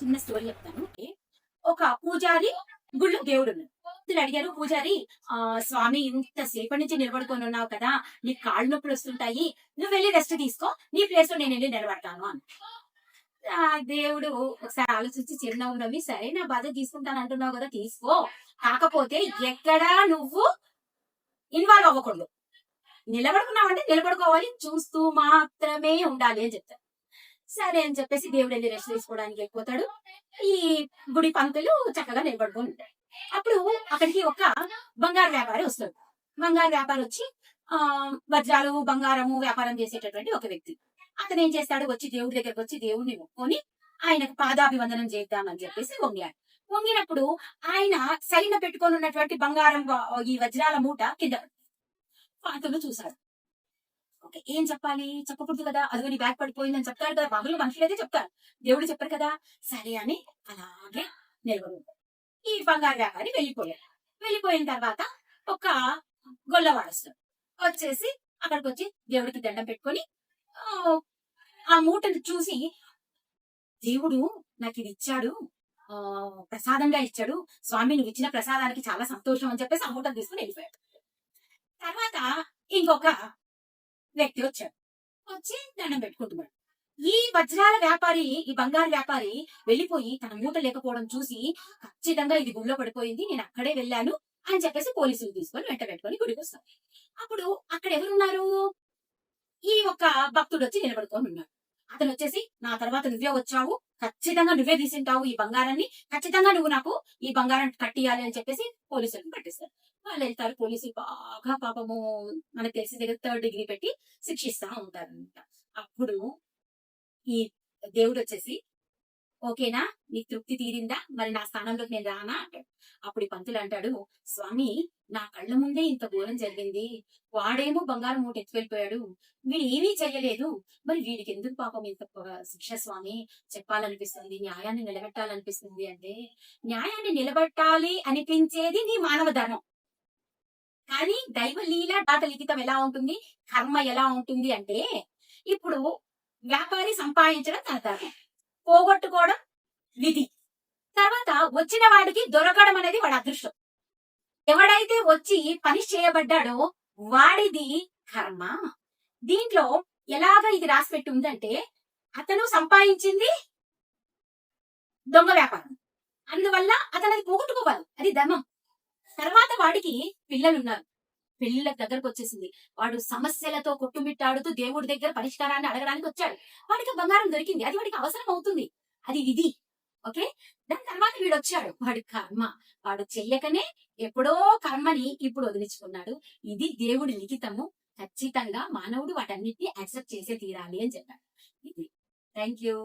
చిన్న స్టోరీ చెప్తాను. ఒక పూజారి గుళ్ళో దేవుడు ఉన్నాడు. అడిగారు పూజారి, స్వామి ఇంత సేపటి నుంచి నిలబడుకొని ఉన్నావు కదా, నీ కాళ్ళు నొప్పులు వస్తుంటాయి, నువ్వు వెళ్ళి రెస్ట్ తీసుకో, నీ ప్లేస్ లో నేను వెళ్ళి నిలబడతాను అని. ఆ దేవుడు ఒకసారి ఆలోచించి చిరునవ్వు నవ్వి, సరే నా బాధ తీసుకుంటాను అంటున్నావు కదా, తీసుకో, కాకపోతే ఎక్కడా నువ్వు ఇన్వాల్వ్ అవ్వకూడదు, నిలబడుకున్నావంటే నిలబడుకోవాలి, చూస్తూ మాత్రమే ఉండాలి అని చెప్తారు. సరే అని చెప్పేసి దేవుడు వెళ్ళి రెస్ట్ తీసుకోవడానికి వెళ్ళిపోతాడు. ఈ గుడి పంతులు చక్కగా నిలబడుకొని ఉంటాడు. అప్పుడు అక్కడికి ఒక బంగారు వ్యాపారి వస్తాడు. బంగారు వ్యాపారి వచ్చి వజ్రాలు బంగారము వ్యాపారం చేసేటటువంటి ఒక వ్యక్తి. అతను ఏం చేస్తాడు, వచ్చి దేవుడి దగ్గరకు వచ్చి దేవుడిని మొక్కుకొని ఆయనకు పాదాభివందనం చేద్దామని చెప్పేసి వంగాడు. వంగినప్పుడు ఆయన సైన పెట్టుకొని ఉన్నటువంటి బంగారం ఈ వజ్రాల మూట కింద పంతులు చూశాడు. ఓకే, ఏం చెప్పాలి, చెప్పకూడదు కదా, అదిగో నీ బ్యాగ్ పడిపోయిందని చెప్తాడు కదా, బాబులు మనుషులైతే చెప్తారు, దేవుడు చెప్పారు కదా. సరే అని అలాగే నిలబడి ఈ బంగారు వ్యాపారి వెళ్ళిపోయాడు. వెళ్ళిపోయిన తర్వాత ఒక గొల్లవాడు వస్తాడు. వచ్చేసి అక్కడికి వచ్చి దేవుడికి దండం పెట్టుకొని ఆ మూటను చూసి, దేవుడు నాకు ఇది ఇచ్చాడు, ప్రసాదంగా ఇచ్చాడు, స్వామి నువ్వు ఇచ్చిన ప్రసాదానికి చాలా సంతోషం అని చెప్పేసి ఆ మూటను తీసుకుని వెళ్ళిపోయాడు. తర్వాత ఇంకొక వ్యక్తి వచ్చాడు. వచ్చి దండం పెట్టుకుంటున్నాడు. ఈ వజ్రాల వ్యాపారి, ఈ బంగారు వ్యాపారి వెళ్ళిపోయి తన మూట లేకపోవడం చూసి, ఖచ్చితంగా ఇది గుళ్ళో పడిపోయింది, నేను అక్కడే వెళ్ళాను అని చెప్పేసి పోలీసులు తీసుకొని వెంట పెట్టుకొని గుడికి వస్తాడు. అప్పుడు అక్కడ ఎవరున్నారు, ఈ ఒక భక్తుడు వచ్చి నిలబడుకొని ఉన్నాడు. అతను వచ్చేసి, నా తర్వాత నువ్వే వచ్చావు, ఖచ్చితంగా నువ్వే తీసింటావు ఈ బంగారాన్ని, ఖచ్చితంగా నువ్వు నాకు ఈ బంగారం కట్టియాలి అని చెప్పేసి పోలీసులను పట్టిస్తారు. వాళ్ళు వెళ్తారు. పోలీసులు బాగా పాపము మనకు తెలిసి దగ్గర 3rd డిగ్రీ పెట్టి శిక్షిస్తా ఉంటారనమాట. అప్పుడు ఈ దేవుడు వచ్చేసి, ఓకేనా, నీకు తృప్తి తీరిందా, మరి నా స్థానంలోకి నేను రానా అంటాడు. అప్పుడు ఈ పంతులు అంటాడు, స్వామి నా కళ్ళ ముందే ఇంత ఘోరం జరిగింది, వాడేమో బంగారం మూట ఎత్తి వెళ్ళిపోయాడు, వీడు ఏమీ చెయ్యలేదు, మరి వీడికి ఎందుకు పాపం ఇంత శిక్ష స్వామి, చెప్పాలనిపిస్తుంది, న్యాయాన్ని నిలబెట్టాలనిపిస్తుంది అంటే, న్యాయాన్ని నిలబెట్టాలి అనిపించేది నీ మానవ ధర్మం, కానీ దైవ లీల దాట లిఖితం ఎలా ఉంటుంది, కర్మ ఎలా ఉంటుంది అంటే, ఇప్పుడు వ్యాపారి సంపాదించడం తన ధర్మం, పోగొట్టుకోవడం విధి, తర్వాత వచ్చిన వాడికి దొరకడం అనేది వాడి అదృష్టం. ఎవడైతే వచ్చి పని చేయబడ్డాడో వాడిది కర్మ. దీంట్లో ఎలాగ ఇది రాసి పెట్టి ఉందంటే, అతను సంపాదించింది దొంగ వ్యాపారం, అందువల్ల అతను అది పోగొట్టుకోవాలి, అది ధర్మం. తర్వాత వాడికి పిల్లలు ఉన్నారు, పిల్లల దగ్గరకు వచ్చేసింది, వాడు సమస్యలతో కొట్టుమిట్టాడుతూ దేవుడి దగ్గర పరిష్కారాన్ని అడగడానికి వచ్చాడు, వాడికి బంగారం దొరికింది, అది వాడికి అవసరం అవుతుంది, అది విధి. ఓకే, దాని తర్వాత వీడు వచ్చాడు, వాడి కర్మ, వాడు చెయ్యకనే ఎప్పుడో కర్మని ఇప్పుడు వదిలించుకున్నాడు, ఇది దేవుడి లిఖితము, ఖచ్చితంగా మానవుడు వాటన్నిటిని యాక్సెప్ట్ చేసే తీరాలి అని చెప్పాడు. ఇది. Thank you.